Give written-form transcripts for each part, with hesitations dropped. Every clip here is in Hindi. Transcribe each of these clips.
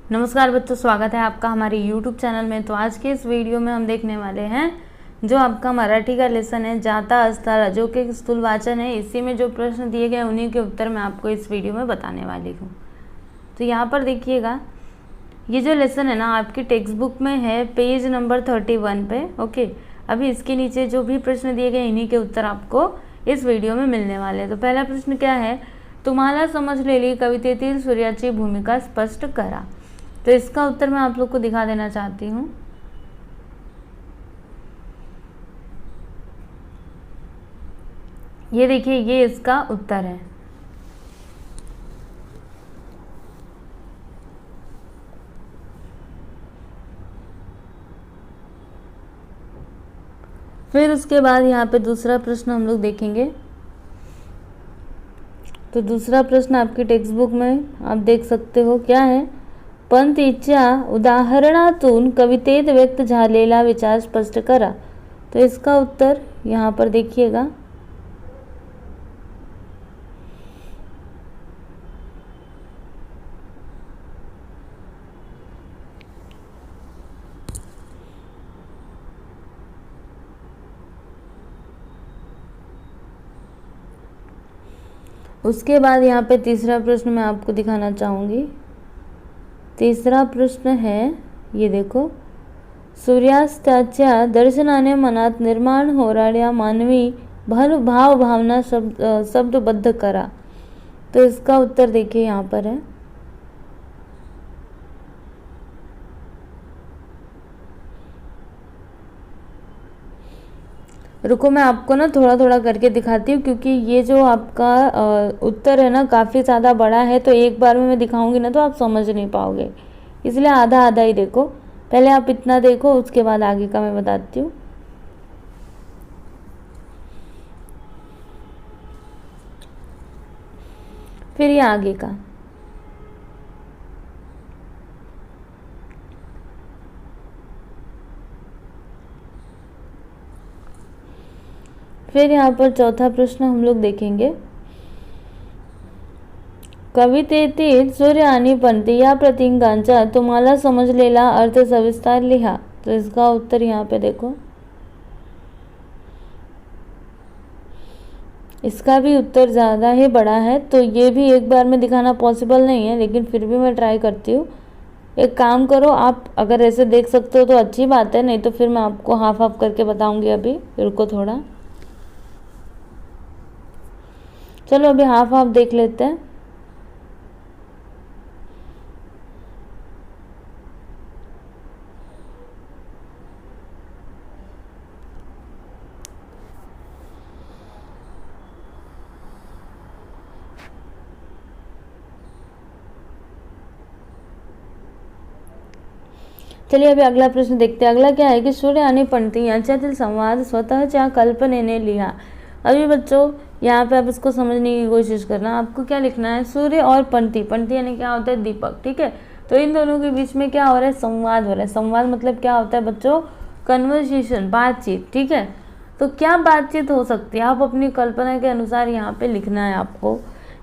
नमस्कार बच्चों, स्वागत है आपका हमारे YouTube चैनल में। तो आज के इस वीडियो में हम देखने वाले हैं जो आपका मराठी का लेसन है जाता अस्तारा, जो कि स्थूल वाचन है। इसी में जो प्रश्न दिए गए उन्हीं के उत्तर मैं आपको इस वीडियो में बताने वाली हूँ। तो यहाँ पर देखिएगा, ये जो लेसन है ना आपकी टेक्स्ट बुक में है पेज नंबर 31 पे। ओके, अभी इसके नीचे जो भी प्रश्न दिए गए इन्हीं के उत्तर आपको इस वीडियो में मिलने वाले हैं। तो पहला प्रश्न क्या है, तुम्हाला समजलेली कवितेतील सूर्याची भूमिका स्पष्ट करा। तो इसका उत्तर मैं आप लोग को दिखा देना चाहती हूँ। ये देखिए, ये इसका उत्तर है। फिर उसके बाद यहाँ पे दूसरा प्रश्न हम लोग देखेंगे। तो दूसरा प्रश्न आपकी टेक्स्ट बुक में आप देख सकते हो, क्या है, पंक्तीच्या उदाहरणातून कवितेत व्यक्त झालेला विचार स्पष्ट करा। तो इसका उत्तर यहाँ पर देखिएगा। उसके बाद यहाँ पे तीसरा प्रश्न मैं आपको दिखाना चाहूँगी। तीसरा प्रश्न है, ये देखो, सूर्यास्ताच्या दर्शनाने मनात निर्माण होणाऱ्या मानवी भाव भावना शब्दबद्ध करा। तो इसका उत्तर देखिए यहाँ पर है। रुको, मैं आपको ना थोड़ा थोड़ा करके दिखाती हूँ, क्योंकि ये जो आपका उत्तर है ना काफ़ी ज़्यादा बड़ा है। तो एक बार में मैं दिखाऊंगी ना तो आप समझ नहीं पाओगे, इसलिए आधा आधा ही देखो। पहले आप इतना देखो, उसके बाद आगे का मैं बताती हूँ। फिर ये आगे का, फिर यहाँ पर चौथा प्रश्न हम लोग देखेंगे। कवितेतील सूर्य आणि पंक्ती या प्रतीकांचा तुम्हाला समजलेला अर्थ सविस्तर लिहा। तो इसका उत्तर यहाँ पे देखो, इसका भी उत्तर ज़्यादा ही बड़ा है। तो ये भी एक बार में दिखाना पॉसिबल नहीं है, लेकिन फिर भी मैं ट्राई करती हूँ। एक काम करो, आप अगर ऐसे देख सकते हो तो अच्छी बात है, नहीं तो फिर मैं आपको हाफ हाफ करके बताऊंगी। अभी रुको थोड़ा, चलो अभी हाफ हाफ देख लेते हैं। चलिए अभी अगला प्रश्न देखते हैं। अगला क्या है कि सूर्य आणि पंक्ती यांच्यातील संवाद स्वतःच्या कल्पनेने लिहा। अभी बच्चों यहाँ पे आप इसको समझने की कोशिश करना। आपको क्या लिखना है, सूर्य और पंक्ति, पंक्ति यानी क्या होता है, दीपक, ठीक है। तो इन दोनों के बीच में क्या हो रहा है, संवाद हो रहा है। संवाद मतलब क्या होता है बच्चों, कन्वर्सेशन, बातचीत, ठीक है। तो क्या बातचीत हो सकती है, आप अपनी कल्पना के अनुसार यहाँ पे लिखना है आपको,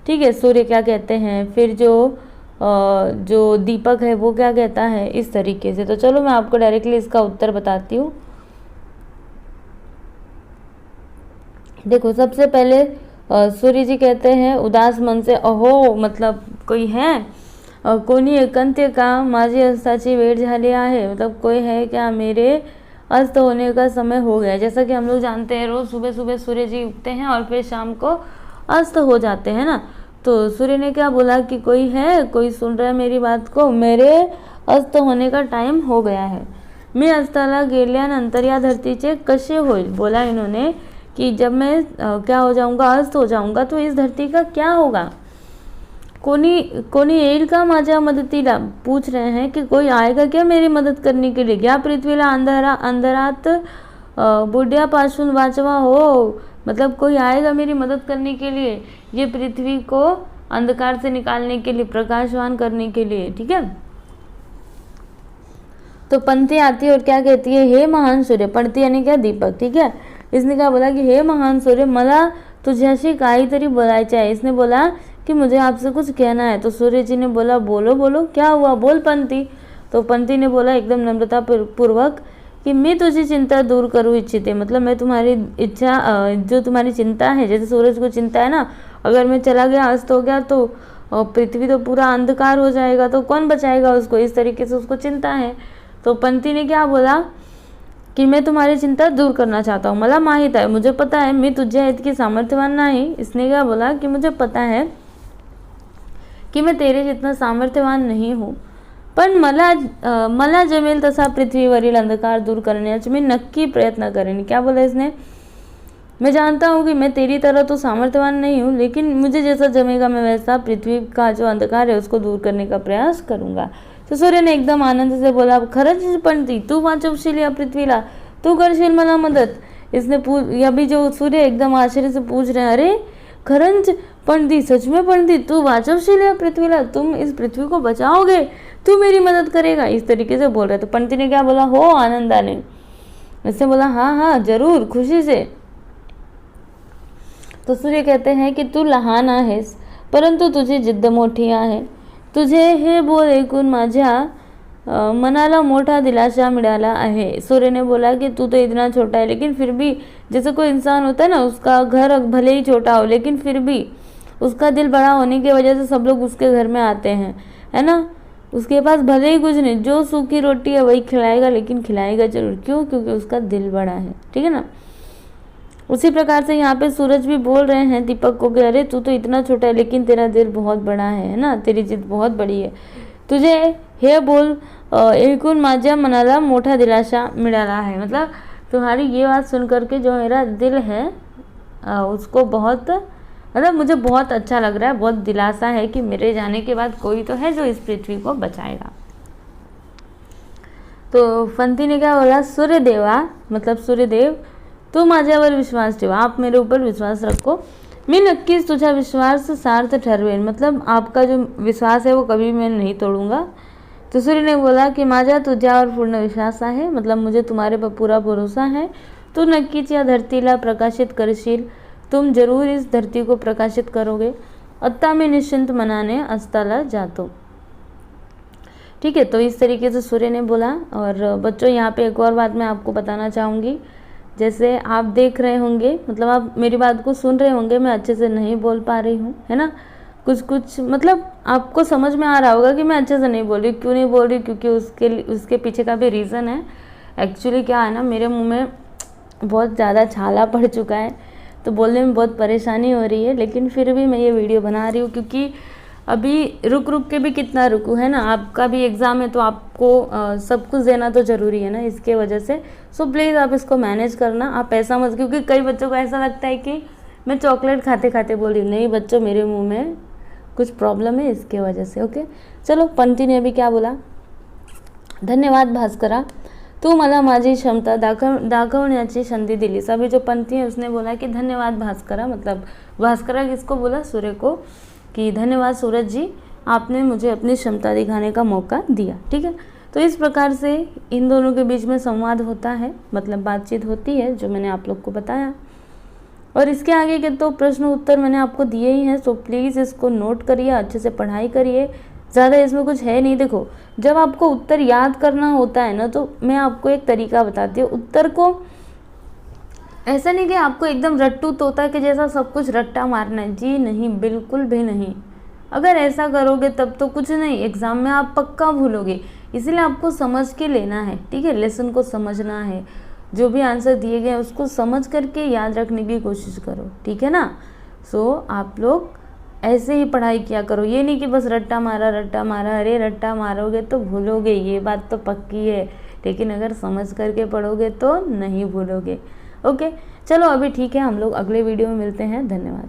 ठीक है। सूर्य क्या कहते हैं, फिर जो दीपक है वो क्या कहता है, इस तरीके से। तो चलो मैं आपको डायरेक्टली इसका उत्तर बताती हूँ। देखो, सबसे पहले सूर्य जी कहते हैं उदास मन से, अहो मतलब कोई है, कोणी एकांत्य का माझी अस्ताची वेळ झाली आहे, मतलब कोई है क्या, मेरे अस्त होने का समय हो गया। जैसा कि हम लोग जानते हैं रोज़ सुबह सुबह सूर्य जी उगते हैं और फिर शाम को अस्त हो जाते हैं ना। तो सूर्य ने क्या बोला कि कोई है, कोई सुन रहा है मेरी बात को, मेरे अस्त होने का टाइम हो गया है। मी अस्ताला गेल्यानंतर या धरतीचे कसे होईल, बोला इन्होंने कि जब मैं क्या हो जाऊंगा, अस्त हो जाऊंगा, तो इस धरती का क्या होगा। कोणी येईल का माझ्या मदतीला, पूछ रहे हैं कि कोई आएगा क्या मेरी मदद करने के लिए। क्या पृथ्वीला अंधारात बुड्यापासून वाचवा हो, मतलब कोई आएगा मेरी मदद करने के लिए, ये पृथ्वी को अंधकार से निकालने के लिए, प्रकाशवान करने के लिए, ठीक है। तो पंक्ति आती है और क्या कहती है, हे महान सूर्य, पंक्ति यानी क्या, दीपक, ठीक है। इसने क्या बोला कि हे महान सूर्य, मला तुझ्याशी काहीतरी बोलायचे आहे। इसने बोला कि मुझे आपसे कुछ कहना है। तो सूर्य जी ने बोला बोलो बोलो, क्या हुआ, बोल पंती। तो पंती ने बोला एकदम नम्रता पूर्वक कि मैं तुझी चिंता दूर करूँ इच्छित है, मतलब मैं तुम्हारी इच्छा, जो तुम्हारी चिंता है, जैसे सूरज को चिंता है ना, अगर मैं चला गया, अस्त हो गया तो पृथ्वी तो पूरा अंधकार हो जाएगा, तो कौन बचाएगा उसको, इस तरीके से उसको चिंता है। तो पंती ने क्या बोला कि मैं तुम्हारी चिंता दूर करना चाहता हूँ, मला माहित आहे, मुझे पता है, मी तुझ्या इतकी सामर्थ्यवान नाही। इसने क्या बोला कि मुझे पता है कि मैं तेरे जितना सामर्थ्यवान नहीं हूँ, पण मला जमेल तसा पृथ्वीवरील अंधकार दूर करण्याचे मी नक्की प्रयत्न करेन। क्या बोला इसने, मैं जानता हूँ कि मैं तेरी तरह तो सामर्थ्यवान नहीं हूँ, लेकिन मुझे जैसा जमेगा मैं वैसा पृथ्वी का जो अंधकार है उसको दूर करने का प्रयास करूँगा। तो सूर्य ने एकदम आनंद से बोला, खरंच पंती, तू वाचवशील या पृथ्वीला, तू करशील मला मदत। इसने अभी जो सूर्य एकदम आश्चर्य से पूछ रहे हैं, अरे खरंच पंती, सच में पंती, तू वाचवशील या पृथ्वीला, तुम इस पृथ्वी को बचाओगे, तू मेरी मदद करेगा, इस तरीके से बोल रहे। तो पंती ने क्या बोला, हो आनंदाने। इसने बोला हाँ हाँ जरूर, खुशी से। तो सूर्य कहते हैं की तू लहान आहेस, परंतु तुझी जिद्द मोठी आहे, तुझे हे बोल ऐकून माझ्या मनाला मोटा दिलासा मिला है। सूर्य ने बोला कि तू तो इतना छोटा है, लेकिन फिर भी जैसे कोई इंसान होता है ना, उसका घर भले ही छोटा हो लेकिन फिर भी उसका दिल बड़ा होने की वजह से सब लोग उसके घर में आते हैं, है ना। उसके पास भले ही कुछ नहीं, जो सूखी रोटी है वही खिलाएगा, लेकिन खिलाएगा जरूर, क्यों, क्योंकि उसका दिल बड़ा है, ठीक है ना। उसी प्रकार से यहाँ पे सूरज भी बोल रहे हैं दीपक को कि अरे तू तो इतना छोटा है लेकिन तेरा दिल बहुत बड़ा है ना, तेरी जिद बहुत बड़ी है, तुझे हे बोल ऐकून माझ्या मनाला मोठा दिलासा मिला है, मतलब तुम्हारी ये बात सुन करके जो मेरा दिल है उसको बहुत, मतलब मुझे बहुत अच्छा लग रहा है, बहुत दिलासा है कि मेरे जाने के बाद कोई तो है जो इस पृथ्वी को बचाएगा। तो पंती ने क्या बोला, सूर्यदेवा, मतलब सूर्यदेव, तू माझ्यावर विश्वास ठेवा, आप मेरे ऊपर विश्वास रखो, मी नक्कीच तुझा विश्वास सार्थ ठरवेन, मतलब आपका जो विश्वास है वो कभी मैं नहीं तोड़ूंगा। तो सूर्य ने बोला कि माझ्या तुझ्यावर पूर्ण विश्वास आहे, मतलब मुझे तुम्हारे पर पूरा भरोसा है, तू नक्कीच या धरतीला प्रकाशित करशील, तुम जरूर इस धरती को प्रकाशित करोगे, अत्ता मैं निश्चिंत मनाने अस्ताला जातो। ठीक है, तो इस तरीके से सूर्य ने बोला। और बच्चों यहाँ पे एक और बात मैं आपको बताना चाहूँगी, जैसे आप देख रहे होंगे, मतलब आप मेरी बात को सुन रहे होंगे, मैं अच्छे से नहीं बोल पा रही हूँ, है ना, कुछ मतलब आपको समझ में आ रहा होगा कि मैं अच्छे से नहीं बोल रही, क्यों नहीं बोल रही, क्योंकि उसके पीछे का भी रीज़न है। एक्चुअली क्या है ना, मेरे मुंह में बहुत ज़्यादा छाला पड़ चुका है, तो बोलने में बहुत परेशानी हो रही है, लेकिन फिर भी मैं ये वीडियो बना रही हूँ, क्योंकि अभी रुक के भी कितना रुकूँ, है ना, आपका भी एग्ज़ाम है तो आपको सब कुछ देना तो ज़रूरी है ना, इसके वजह से। सो प्लीज़ आप इसको मैनेज करना, आप ऐसा मत, क्योंकि कई बच्चों को ऐसा लगता है कि मैं चॉकलेट खाते खाते बोल रही हूँ, नहीं बच्चों, मेरे मुंह में कुछ प्रॉब्लम है इसके वजह से। ओके, चलो पंती ने अभी क्या बोला, धन्यवाद भास्करा, तू मला माझी क्षमता दाखवण्याची संधी दिलीस। अभी जो पंती है उसने बोला कि धन्यवाद भास्करा, मतलब भास्करा किसको बोला, सूर्य को, कि धन्यवाद सूरज जी, आपने मुझे अपनी क्षमता दिखाने का मौका दिया। ठीक है, तो इस प्रकार से इन दोनों के बीच में संवाद होता है, मतलब बातचीत होती है, जो मैंने आप लोग को बताया। और इसके आगे के तो प्रश्न उत्तर मैंने आपको दिए ही हैं, सो प्लीज़ इसको नोट करिए, अच्छे से पढ़ाई करिए, ज़्यादा इसमें कुछ है नहीं। देखो, जब आपको उत्तर याद करना होता है ना, तो मैं आपको एक तरीका बताती हूँ। उत्तर को ऐसा नहीं कि आपको एकदम रट्टू तोता के जैसा सब कुछ रट्टा मारना है, जी नहीं, बिल्कुल भी नहीं। अगर ऐसा करोगे तब तो कुछ नहीं, एग्ज़ाम में आप पक्का भूलोगे। इसलिए आपको समझ के लेना है, ठीक है, लेसन को समझना है, जो भी आंसर दिए गए उसको समझ करके याद रखने की कोशिश करो, ठीक है ना। सो आप लोग ऐसे ही पढ़ाई किया करो, ये नहीं कि बस रट्टा मारा, अरे रट्टा मारोगे तो भूलोगे, ये बात तो पक्की है, लेकिन अगर समझ करके पढ़ोगे तो नहीं भूलोगे। ओके, चलो अभी ठीक है, हम लोग अगले वीडियो में मिलते हैं, धन्यवाद।